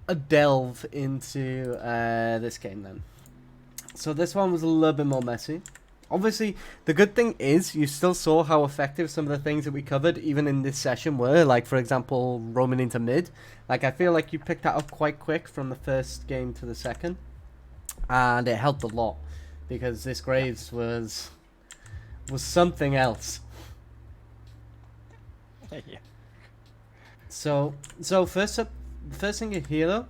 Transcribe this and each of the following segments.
a delve into this game then. So this one was a little bit more messy. Obviously, the good thing is you still saw how effective some of the things that we covered even in this session were. Like, for example, roaming into mid. Like, I feel like you picked that up quite quick from the first game to the second. And it helped a lot. Because this Graves was something else. Yeah. So first up, first thing here though,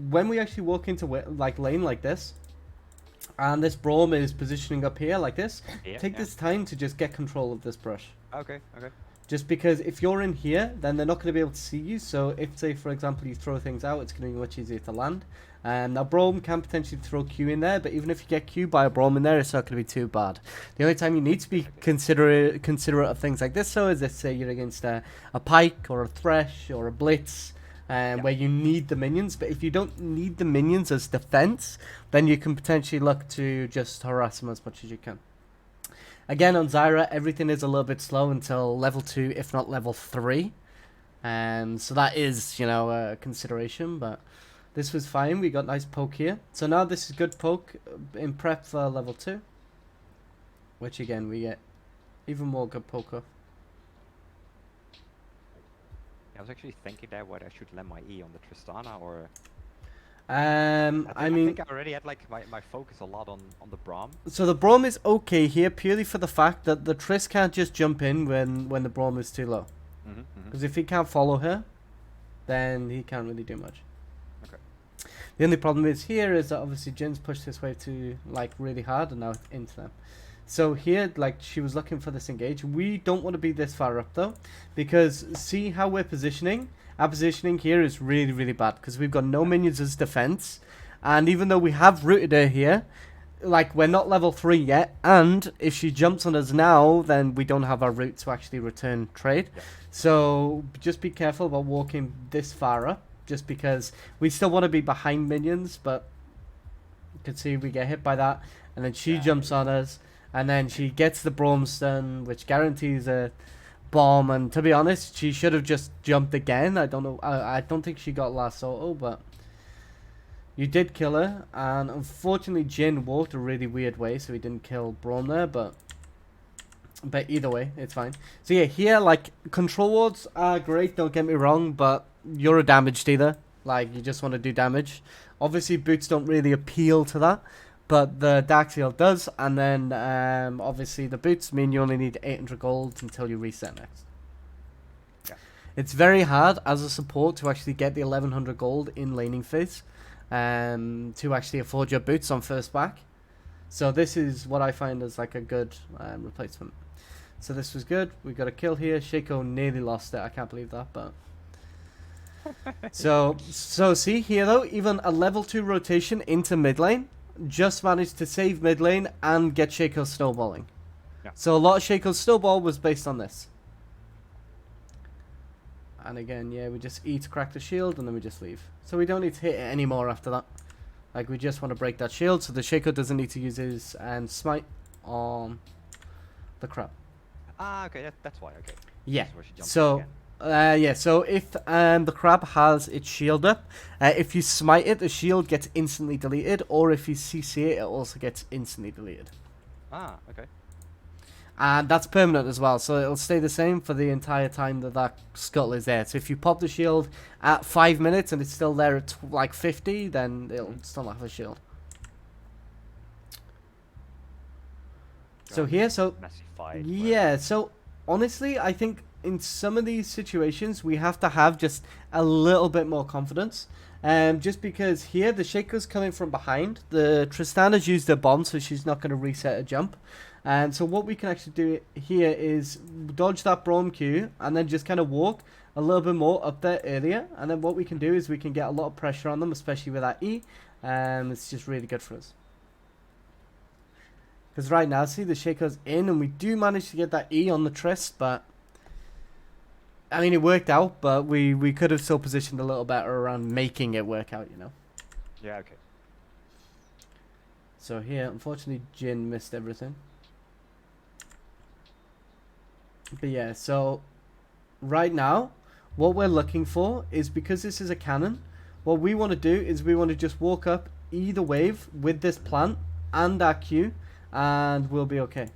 when we actually walk into like lane like this, and this Braum is positioning up here like this, take this time to just get control of this brush. Okay. Just because if you're in here, then they're not going to be able to see you. So if, say, for example, you throw things out, it's going to be much easier to land. Now, Braum can potentially throw Q in there, but even if you get Q by a Braum in there, it's not going to be too bad. The only time you need to be considerate of things like this, though, is if, say, you're against a Pike or a Thresh or a Blitz, where you need the minions. But if you don't need the minions as defense, then you can potentially look to just harass them as much as you can. Again, on Zyra, everything is a little bit slow until level 2, if not level 3. So that is, a consideration, but this was fine. We got nice poke here. So now this is good poke in prep for level 2. Which, again, we get even more good poke off. I was actually thinking that whether I should land my E on the Tristana or... I mean, I think I already had like my focus a lot on the Braum. So the Braum is okay here purely for the fact that the Triss can't just jump in when the Braum is too low. Because if he can't follow her, then he can't really do much. Okay. The only problem is here is that obviously Jin's pushed this wave too like really hard and now it's into them. So here, like, she was looking for this engage. We don't want to be this far up though, because see how we're positioning. Our positioning here is really, really bad because we've got no minions as defense. And even though we have rooted her here, like, we're not level 3 yet. And if she jumps on us now, then we don't have our route to actually return trade. Yeah. So just be careful about walking this far up. Just because we still want to be behind minions. But you can see we get hit by that. And then she jumps on us. And then she gets the Braum stun, which guarantees a bomb. And to be honest, she should have just jumped again. I don't know. I don't think she got last auto, but you did kill her. And unfortunately, Jin walked a really weird way, so he didn't kill Braum there. But either way, it's fine. So yeah, here, like, control wards are great. Don't get me wrong, but you're a damage dealer. Like, you just want to do damage. Obviously, boots don't really appeal to that. But the Dark Seal does, and then obviously the boots mean you only need 800 gold until you reset next. Yeah. It's very hard as a support to actually get the 1100 gold in laning phase, to actually afford your boots on first back. So this is what I find as like a good replacement. So this was good. We got a kill here. Shaco nearly lost it. I can't believe that, but... so see here though, even a level 2 rotation into mid lane just managed to save mid lane and get Shaco snowballing. Yeah. So a lot of Shaco's snowball was based on this. And again, yeah, we just E to crack the shield and then we just leave. So we don't need to hit it anymore after that. Like, we just want to break that shield so the Shaco doesn't need to use his smite on the crab. Ah, okay, that's why, okay. Yeah, so... so if the crab has its shield up, if you smite it, the shield gets instantly deleted, or if you CC it, it also gets instantly deleted. Ah, okay. And that's permanent as well, so it'll stay the same for the entire time that scuttle is there. So if you pop the shield at 5 minutes and it's still there at like 50, then it'll still not have a shield. So here, so yeah, so honestly, I think in some of these situations, we have to have just a little bit more confidence. Just because here, the Shaco's coming from behind. The Tristana's used her bomb, so she's not going to reset a jump. And so what we can actually do here is dodge that Braum Q and then just kind of walk a little bit more up there earlier. And then what we can do is we can get a lot of pressure on them, especially with that E. It's just really good for us. Because right now, see, the Shaco's in and we do manage to get that E on the Triss, but... I mean, it worked out, but we could have still positioned a little better around making it work out, you know? Yeah, okay. So here, unfortunately, Jin missed everything. But yeah, so right now, what we're looking for is, because this is a cannon, What we want to do is we want to just walk up either wave with this plant and our Q, and we'll be okay.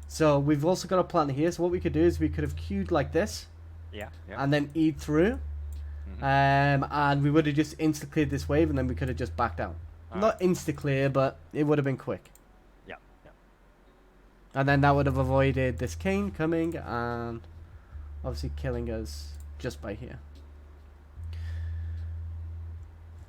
So we've also got a plant here. So what we could do is we could have queued like this. Yeah. And then E through. And we would have just insta cleared this wave, and then we could have just backed out. Not insta clear, but it would have been quick. Yeah. And then that would have avoided this cane coming and obviously killing us just by here.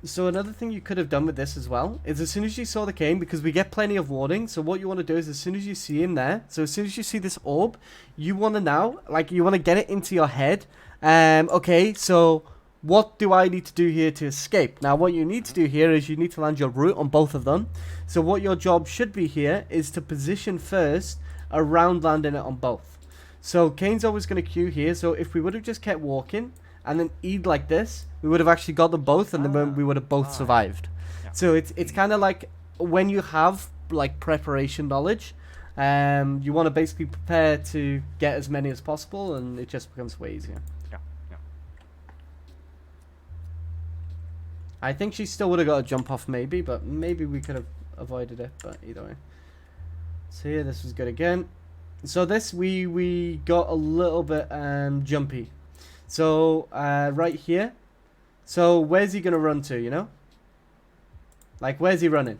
So another thing you could have done with this as well is as soon as you saw the cane, because we get plenty of warning, so what you want to do is as soon as you see him there, so as soon as you see this orb, you want to now, like, you want to get it into your head. Okay, so what do I need to do here to escape? Now, what you need to do here is you need to land your root on both of them. So what your job should be here is to position first around landing it on both. So Kane's always going to queue here, so if we would have just kept walking and then E'd like this, we would have actually got them both, and then we would have both survived. Yeah. So it's kind of like when you have like preparation knowledge, you want to basically prepare to get as many as possible, and it just becomes way easier. Yeah. I think she still would have got a jump off maybe, but maybe we could have avoided it, but either way. So here, this was good again. So this, we got a little bit jumpy. So right here. So where's he going to run to, you know? Like, where's he running?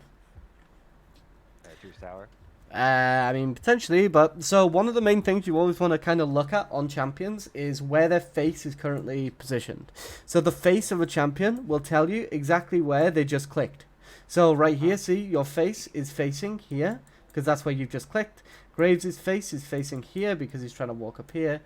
Juice Tower. I mean, potentially, but so one of the main things you always want to kind of look at on champions is where their face is currently positioned. So the face of a champion will tell you exactly where they just clicked. So right here, see, your face is facing here, because that's where you've just clicked. Graves' face is facing here because he's trying to walk up here.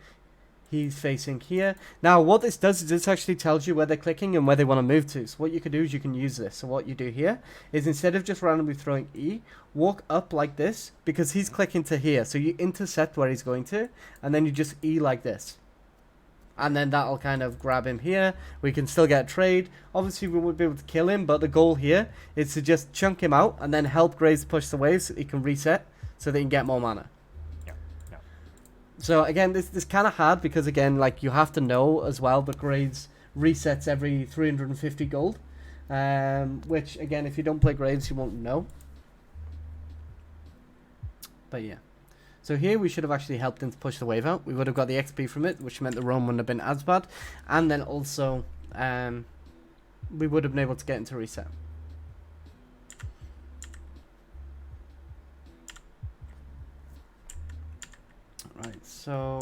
He's facing here. Now, what this does is this actually tells you where they're clicking and where they want to move to. So what you can do is you can use this. So what you do here is instead of just randomly throwing E, walk up like this because he's clicking to here. So you intercept where he's going to, and then you just E like this. And then that'll kind of grab him here. We can still get a trade. Obviously, we won't be able to kill him, but the goal here is to just chunk him out and then help Graves push the waves so he can reset so they can get more mana. So again, this kind of hard because again, like you have to know as well that Graves resets every 350 gold, which again, if you don't play Graves, you won't know. But yeah, so here we should have actually helped him to push the wave out. We would have got the XP from it, which meant the roam wouldn't have been as bad, and then also we would have been able to get into reset. Right, so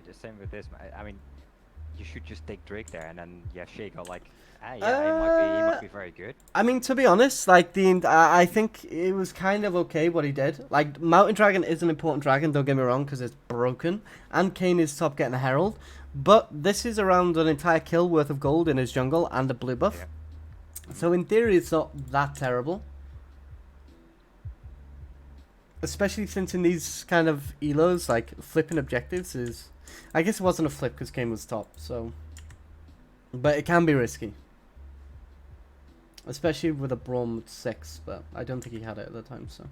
The same with this. I mean, you should just take Drake there, and then Shay got like, he might be very good. I mean, to be honest, like I think it was kind of okay what he did. Like Mountain Dragon is an important dragon, don't get me wrong, because it's broken, and Kane is top getting a Herald, but this is around an entire kill worth of gold in his jungle and a blue buff. Yeah. So in theory, it's not that terrible. Especially since in these kind of elos, like flipping objectives is, I guess it wasn't a flip because Kane was top, so, but it can be risky. Especially with a Braum with 6, but I don't think he had it at the time, so.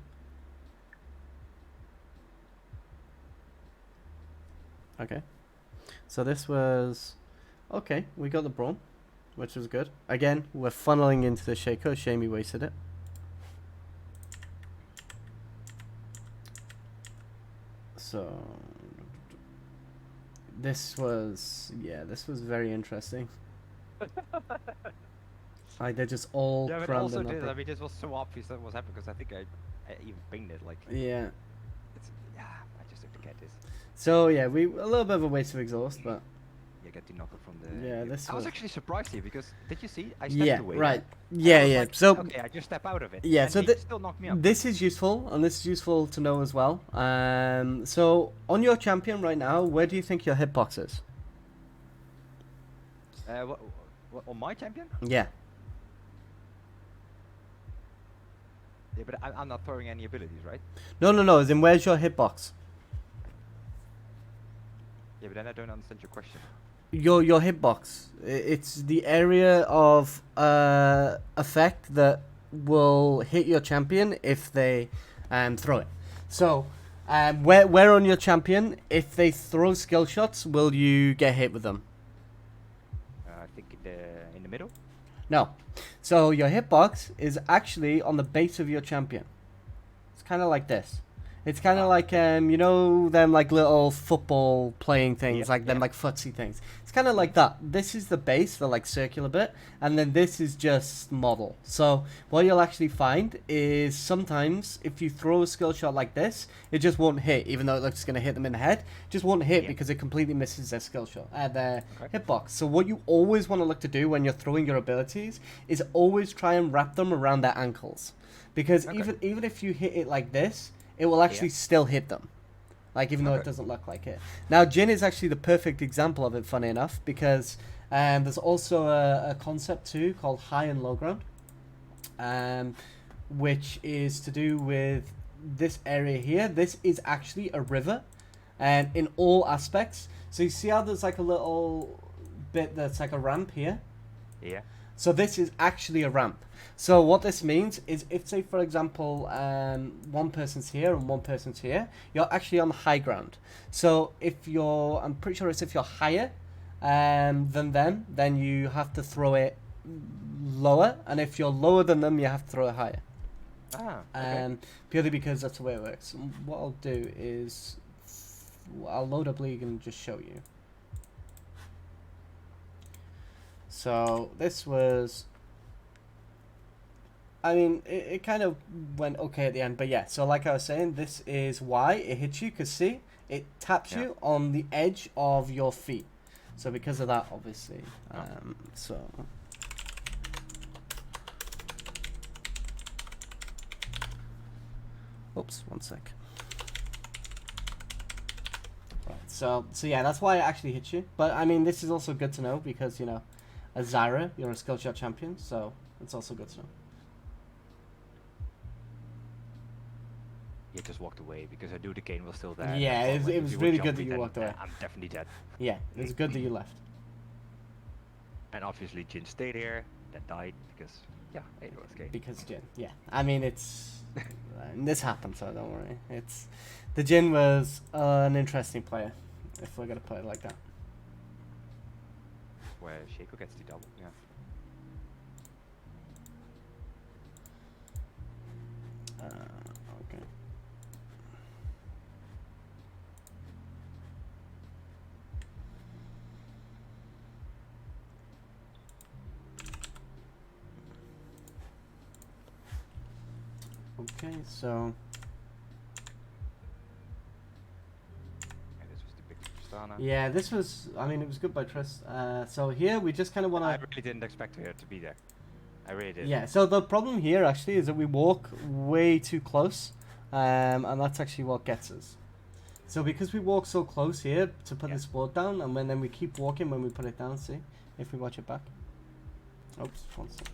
Okay. So this was, okay, we got the Braum, which was good. Again, we're funneling into the Shaco, shame he wasted it. So, this was very interesting. Like they're just all yeah, but crammed also in this, I mean, this was so obvious that was happening because I think I even pinged it. Like, yeah, I just have to get this. So yeah, we a little bit of a waste of exhaust, but yeah, get the knocker from the. Yeah, this. I was actually surprised here because did you see? I stepped away. Right. Yeah, yeah. Like, so okay, I just step out of it. Yeah, and so it still knocked me up. This is useful, and this is useful to know as well. So on your champion right now, where do you think your hitbox is? What, on my champion? Yeah. Yeah, but I'm not throwing any abilities, right? No. As in, where's your hitbox? Yeah, but then I don't understand your question. your hitbox. It's the area of effect that will hit your champion if they throw it. So, where on your champion, if they throw skill shots, will you get hit with them? I think in the middle. No. So your hitbox is actually on the base of your champion. It's kind of like this. It's kind of like you know them like little football playing things, like them like footsie things. It's kind of like that. This is the base, the like circular bit, and then this is just model. So what you'll actually find is sometimes if you throw a skill shot like this, it just won't hit, even though it looks going to hit them in the head. It just won't hit because it completely misses their skill shot, their hitbox. So what you always want to look to do when you're throwing your abilities is always try and wrap them around their ankles, because even if you hit it like this, it will actually still hit them. Like, even though it doesn't look like it. Now, Jin is actually the perfect example of it, funny enough, because there's also a concept, too, called high and low ground, which is to do with this area here. This is actually a river, and in all aspects. So you see how there's, like, a little bit that's like a ramp here? Yeah. So this is actually a ramp. So what this means is if, say, for example, one person's here and one person's here, you're actually on the high ground. So if you're, I'm pretty sure it's if you're higher than them, then you have to throw it lower. And if you're lower than them, you have to throw it higher. Purely because that's the way it works. And what I'll do is I'll load up League and just show you. So this was, I mean, it kind of went okay at the end, but yeah, so like I was saying, this is why it hits you, because see, it taps you on the edge of your feet. So because of that, obviously, so. Oops, one sec. Right, so yeah, that's why it actually hits you. But I mean, this is also good to know because, you know, as Zyra, you're a skill shot champion, so it's also good to know. You just walked away because I knew the game was still there. Yeah, it was really good that you walked away. I'm definitely dead. Yeah, it was good that you left. And obviously Jin stayed here, then died because, yeah, it was game. Because Jin, yeah. I mean, it's... this happened, so don't worry. It's... The Jin was an interesting player, if we're going to put it like that. Where Shaco gets the double, yeah. Okay. Okay, so... Yeah, this was, I mean, it was good by Trist. So here we just kind of want to... I really didn't expect her to be there. I really did. Yeah, so the problem here actually is that we walk way too close, and that's actually what gets us. So because we walk so close here to put this board down, and then we keep walking when we put it down, see? If we watch it back. Oops, one second.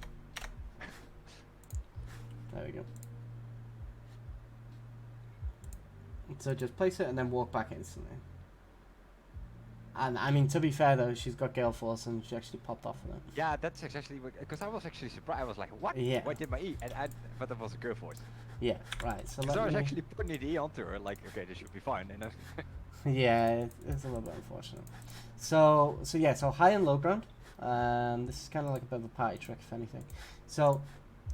There we go. So just place it and then walk back instantly. And I mean, to be fair though, she's got Gale Force and she actually popped off with it. Yeah, that's exactly because I was actually surprised. I was like, what? Yeah. What did my E? But it was a Gale Force. Yeah, right. So I was actually putting the E onto her, like, okay, this should be fine. And yeah, it's a little bit unfortunate. So yeah, so high and low ground. This is kind of like a bit of a party trick, if anything. So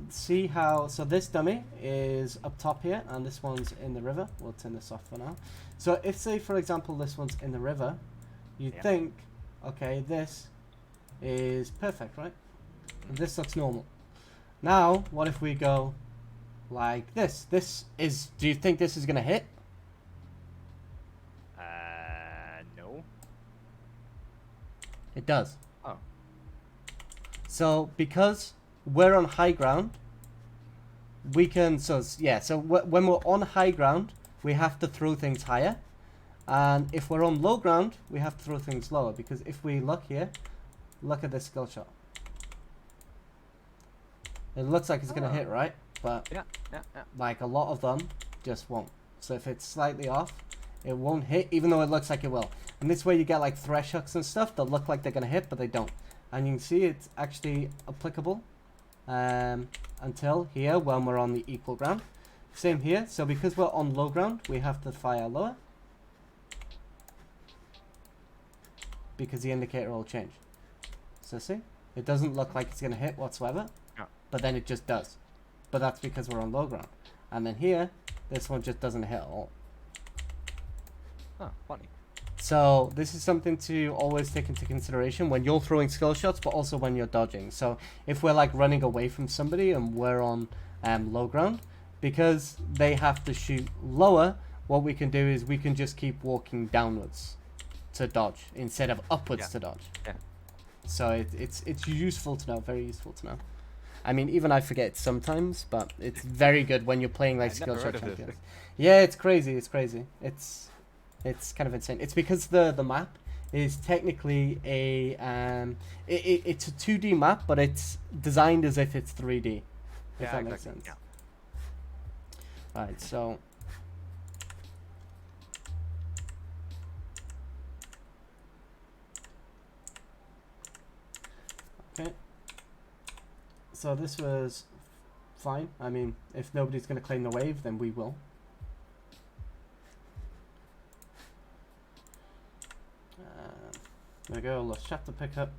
see how, so this dummy is up top here, and this one's in the river. We'll turn this off for now. So if, say, for example, this one's in the river, you think, okay, this is perfect, right? And this looks normal. Now, what if we go like this? This is, do you think this is going to hit? No. It does. Oh. So, because we're on high ground, we can, so when we're on high ground, we have to throw things higher. And if we're on low ground, we have to throw things lower, because if we look here, look at this skill shot. It looks like it's going to hit, right? But yeah. like a lot of them just won't. So if it's slightly off, It won't hit, even though it looks like it will. And this way you get like thresh hooks and stuff that look like they're going to hit, but they don't. And you can see it's actually applicable until here when we're on the equal ground. Same here. So because we're on low ground, we have to fire lower. Because the indicator will change. So see? It doesn't look like it's going to hit whatsoever. No. But then it just does. But that's because we're on low ground. And then here, this one just doesn't hit at all. Oh, funny. So this is something to always take into consideration when you're throwing skill shots, but also when you're dodging. So if we're like running away from somebody and we're on low ground, because they have to shoot lower, what we can do is we can just keep walking downwards to dodge instead of upwards to dodge. Yeah. So it's useful to know, very useful to know. I mean, even I forget sometimes, but it's very good when you're playing like skill shot champions. Yeah, it's crazy. It's crazy. It's kind of insane. It's because the map is technically a it's a 2D map, but it's designed as if it's 3D. If that makes sense. Yeah. Right. So. Okay. So this was fine. I mean, if nobody's going to claim the wave, then we will. There we go. Let's chapter pickup.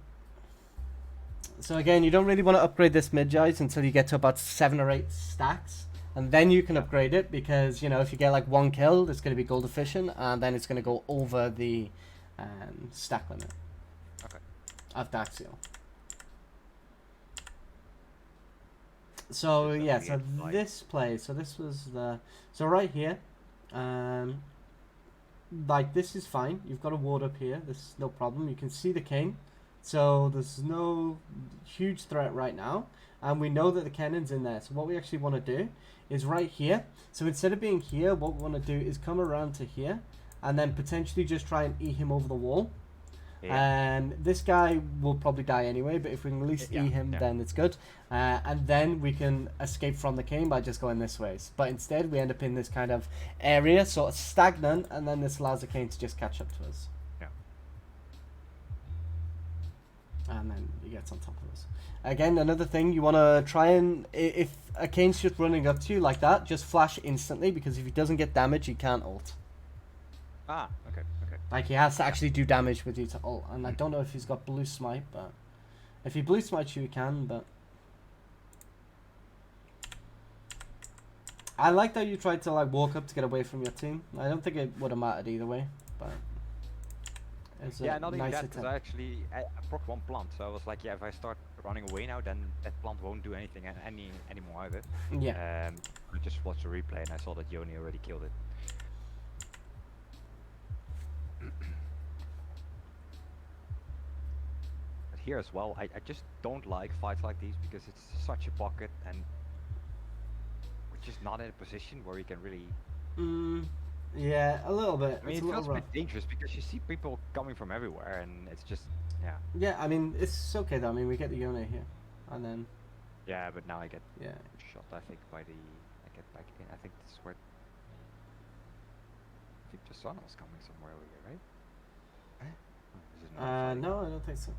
So again, you don't really want to upgrade this mid-guys until you get to about 7 or 8 stacks. And then you can upgrade it because, you know, if you get like 1 kill, it's going to be gold efficient. And then it's going to go over the stack limit of Daxiel. So yeah, so this play, so this was the, so right here, like this is fine. You've got a ward up here. This is no problem. You can see the king, so there's no huge threat right now, and we know that the cannon's in there. So what we actually want to do is right here. So instead of being here, what we want to do is come around to here, and then potentially just try and eat him over the wall. Yeah. This guy will probably die anyway, but if we can at least eat him, then it's good. And then we can escape from the king by just going this way. But instead, we end up in this kind of area, sort of stagnant, and then this allows the king to just catch up to us. Yeah. And then he gets on top of us. Again, another thing, you want to try and, if a king's just running up to you like that, just flash instantly, because if he doesn't get damage, he can't ult. Ah, okay. Like, he has to actually do damage with you to ult. And I don't know if he's got blue smite, but if he blue smites you, he can, but I like that you tried to, like, walk up to get away from your team. I don't think it would have mattered either way, but it's not even nice that, because I actually I proc 1 plant, so I was like, yeah, if I start running away now, then that plant won't do anything anymore either. Yeah. I just watched the replay and I saw that Yoni already killed it. Here as well, I just don't like fights like these because it's such a pocket and we're just not in a position where we can really. Yeah, a little bit. I mean, it feels a bit dangerous because you see people coming from everywhere and it's just, yeah. Yeah, I mean, it's okay though. I mean, we get the Yone here, and then. Yeah, but now I get shot. I think by the. I get back in. I think this is where. I think the sun was coming somewhere over here, right? Oh, no, I don't think so.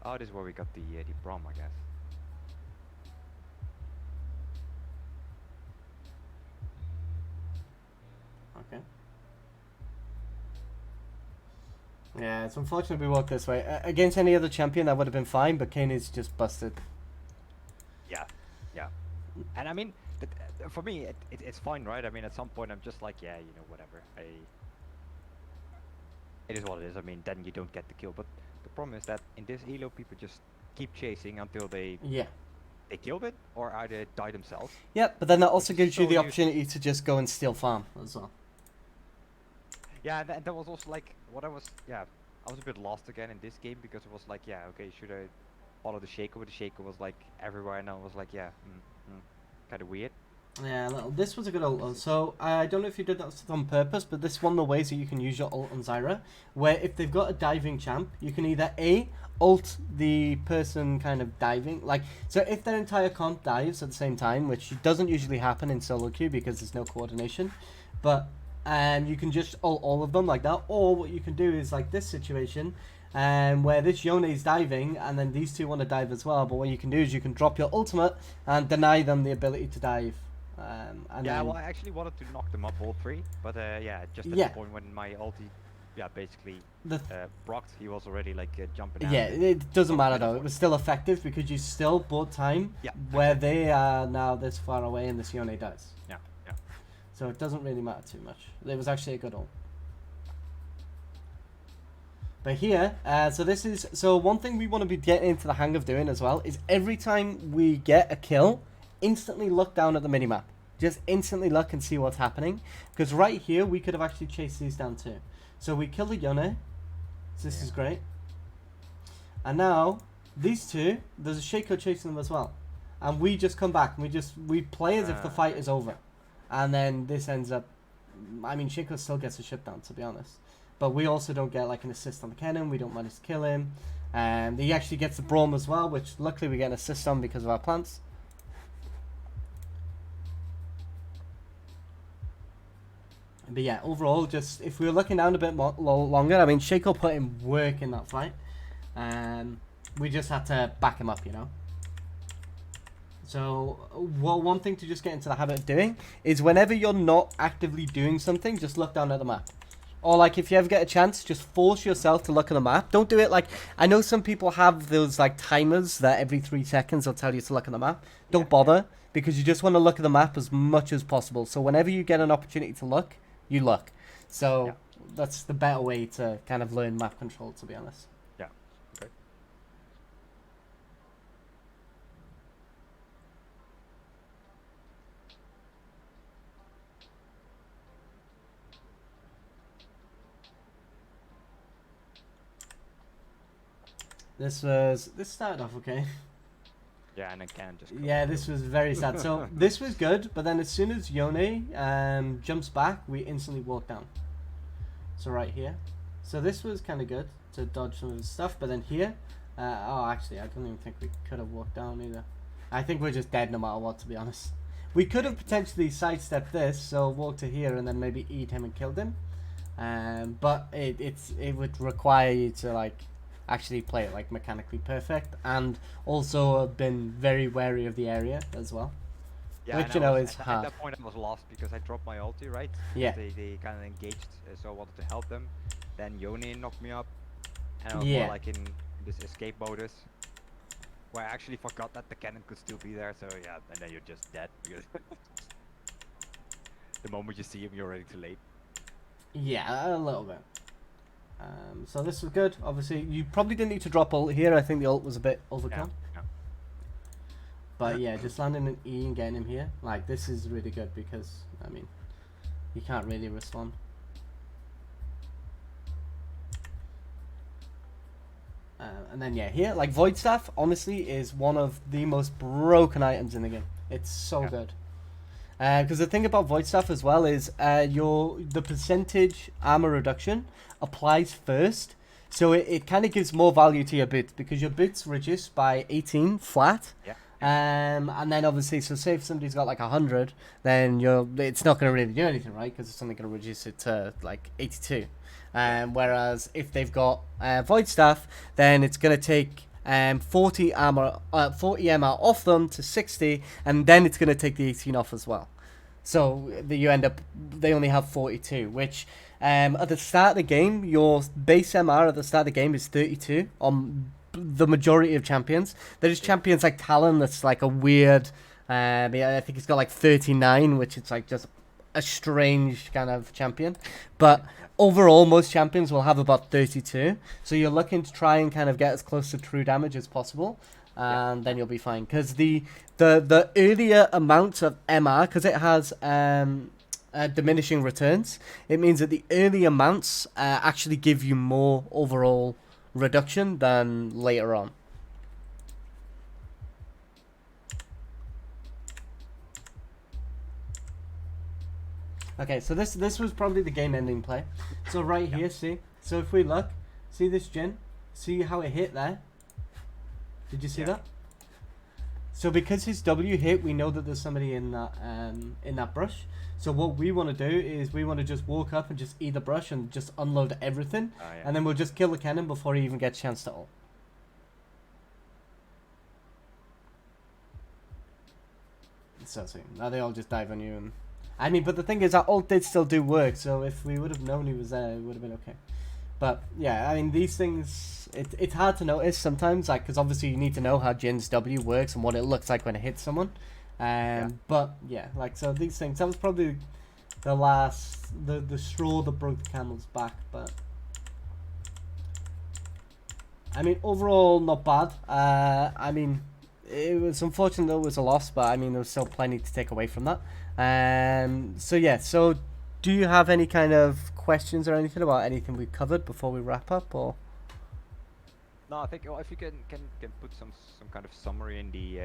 Oh, this is where we got the prom, I guess. Okay. Yeah, it's unfortunate we walked this way. Against any other champion, that would have been fine, but Kane is just busted. Yeah. And I mean, for me, it's fine, right? I mean, at some point, I'm just like, yeah, you know, whatever. It is what it is. I mean, then you don't get the kill, but the problem is that in this elo, people just keep chasing until they killed it or either die themselves. Yeah, but then that also gives you the opportunity to just go and steal farm as well. Yeah, and that was also like what I was a bit lost again in this game because it was like, yeah, okay, should I follow the Shaker? But the Shaker was like everywhere, and I was like, yeah, kind of weird. Yeah, this was a good ult. So I don't know if you did that on purpose, but this is one of the ways that you can use your ult on Zyra, where if they've got a diving champ, you can either ult the person kind of diving, like, so if their entire comp dives at the same time, which doesn't usually happen in solo queue because there's no coordination, but and you can just ult all of them like that. Or what you can do is like this situation, where this Yone is diving, and then these two want to dive as well. But what you can do is you can drop your ultimate and deny them the ability to dive. And Yeah, then, well, I actually wanted to knock them up all three, but yeah, just at Yeah. the point when my ulti, yeah, basically the procced, he was already like jumping out. Yeah, and it doesn't broke matter middle though. It for was me. still effective because you still bought time Yeah, where exactly. they are now this far away and this Yone does. Yeah, yeah. So it doesn't really matter too much. It was actually a good ult. But here, so one thing we want to be getting into the hang of doing as well is every time we get a kill, instantly look down at the minimap. Just instantly look and see what's happening. Because right here, we could have actually chased these down too. So we killed a Yone. So this is great. And now, these two, there's a Shaco chasing them as well. And we just come back and we play as if the fight is over. And then this ends up, I mean, Shaco still gets a shutdown, to be honest. But we also don't get like an assist on the cannon. We don't manage to kill him. And he actually gets the Braum as well, which luckily we get an assist on because of our plants. But yeah, overall, just if we were looking down a bit longer, I mean, Shaco put in work in that fight. We just had to back him up, you know. So, one thing to just get into the habit of doing is whenever you're not actively doing something, just look down at the map. Or like if you ever get a chance, just force yourself to look at the map. Don't do it like, I know some people have those like timers that every 3 seconds they'll tell you to look at the map. Don't bother, because you just want to look at the map as much as possible. So whenever you get an opportunity to look, you look. So that's the better way to kind of learn map control, to be honest. Yeah. Okay. This started off okay. Yeah, and then Cannon just. Yeah, this was very sad. So this was good, but then as soon as Yone jumps back, we instantly walk down. So right here. So this was kind of good to dodge some of his stuff, but then here, oh actually I don't even think we could have walked down either. I think we're just dead no matter what, to be honest. We could have potentially sidestepped this, so walked to here and then maybe eat him and killed him. But it would require you to like actually play it like mechanically perfect, and also been very wary of the area as well. Yeah, Which, and you know, was, is at hard. that point I was lost because I dropped my ulti, right? Yeah. They kind of engaged, so I wanted to help them. Then Yone knocked me up, and I was Yeah. more like in this escape modus, where I actually forgot that the cannon could still be there. So yeah, and then you're just dead because the moment you see him, you're already too late. Yeah, a little bit. So this was good. Obviously, you probably didn't need to drop ult here. I think the ult was a bit overkill. Yeah. But yeah, just landing an E and getting him here, like this is really good because, I mean, you can't really respond. And then yeah, here, like Void Staff, honestly, is one of the most broken items in the game. It's so good. Because the thing about Void Staff as well is the percentage armor reduction applies first, so it kind of gives more value to your boots because your boots reduce by 18 flat. Yeah. And then obviously, so say if somebody's got like 100, then it's not going to really do anything, right? Because it's only going to reduce it to like 82. Whereas if they've got Void Staff, then it's going to take 40 MR off them to 60, and then it's going to take the 18 off as well. So they only have 42, which at the start of the game, your base MR at the start of the game is 32 on the majority of champions. There's champions like Talon that's like a weird, I think he's got like 39, which is like just a strange kind of champion. But overall, most champions will have about 32. So you're looking to try and kind of get as close to true damage as possible. And then you'll be fine. Because the earlier amount of MR, because it has diminishing returns, it means that the early amounts actually give you more overall reduction than later on. Okay, so this was probably the game-ending play. So right here, see? So if we look, see this Jhin? See how it hit there? Did you see that? So because his W hit, we know that there's somebody in that brush. So what we want to do is we want to just walk up and just eat the brush and just unload everything, Oh, yeah. and then we'll just kill the cannon before he even gets a chance to ult. So now they all just dive on you, and I mean, but the thing is, that ult did still do work. So if we would have known he was there, it would have been okay. But yeah, I mean, these things, it's hard to notice sometimes, like, because obviously you need to know how Jin's W works and what it looks like when it hits someone. But yeah, like, so these things, that was probably the straw that broke the camel's back. But I mean, overall, not bad. I mean, it was unfortunate that it was a loss, but I mean, there was still plenty to take away from that. So yeah, so do you have any kind of questions or anything about anything we covered before we wrap up, or? No, I think if you can put some kind of summary in the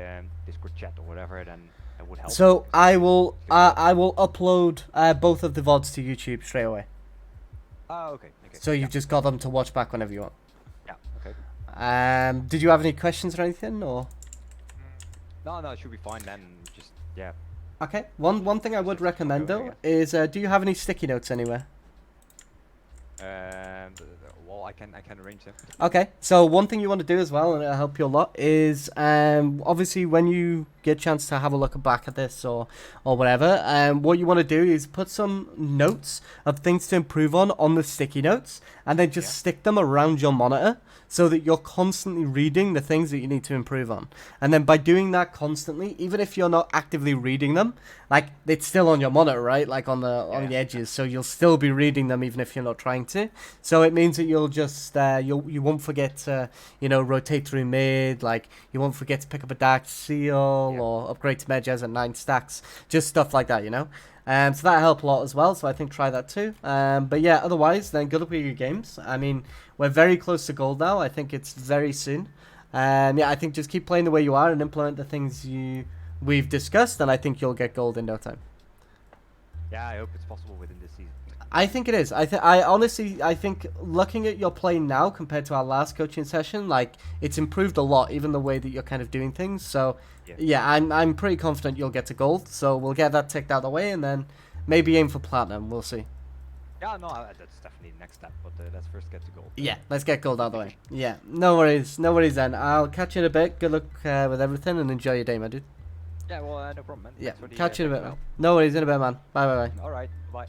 Discord chat or whatever, then it would help. So I will upload both of the VODs to YouTube straight away. Oh, okay. So you've just got them to watch back whenever you want. Yeah. Okay. Did you have any questions or anything, or? No, it should be fine then. Just yeah. Okay. One thing I would recommend though is, do you have any sticky notes anywhere? Well, I can arrange them. Okay, so one thing you want to do as well, and it'll help you a lot, is obviously when you get a chance to have a look back at this or whatever, what you want to do is put some notes of things to improve on the sticky notes, and then just stick them around your monitor so that you're constantly reading the things that you need to improve on. And then by doing that constantly, even if you're not actively reading them, like, it's still on your monitor, right? Like on the edges, so you'll still be reading them even if you're not trying to. So it means that you'll just you won't forget to, you know, rotate through mid, like you won't forget to pick up a dark seal or upgrade to Medjez at 9 stacks, just stuff like that, you know. So that helped a lot as well, so I think try that too. But yeah, otherwise, then good luck with your games. I mean, we're very close to gold now. I think it's very soon. Yeah, I think just keep playing the way you are and implement the things we've discussed, and I think you'll get gold in no time. Yeah, I hope it's possible within this season. I think it is. I honestly think looking at your play now compared to our last coaching session, like, it's improved a lot, even the way that you're kind of doing things. So yeah, I'm pretty confident you'll get to gold. So we'll get that ticked out of the way, and then maybe aim for platinum. We'll see. Yeah, no, that's definitely the next step. But let's first get to gold. Yeah, let's get gold out of the way. Yeah, no worries then. I'll catch you in a bit. Good luck with everything, and enjoy your day, my dude. Yeah, well, no problem, man. Yeah, Thanks for the, catch you in a bit, now. man. No worries, in a bit, man. Bye. All right, bye.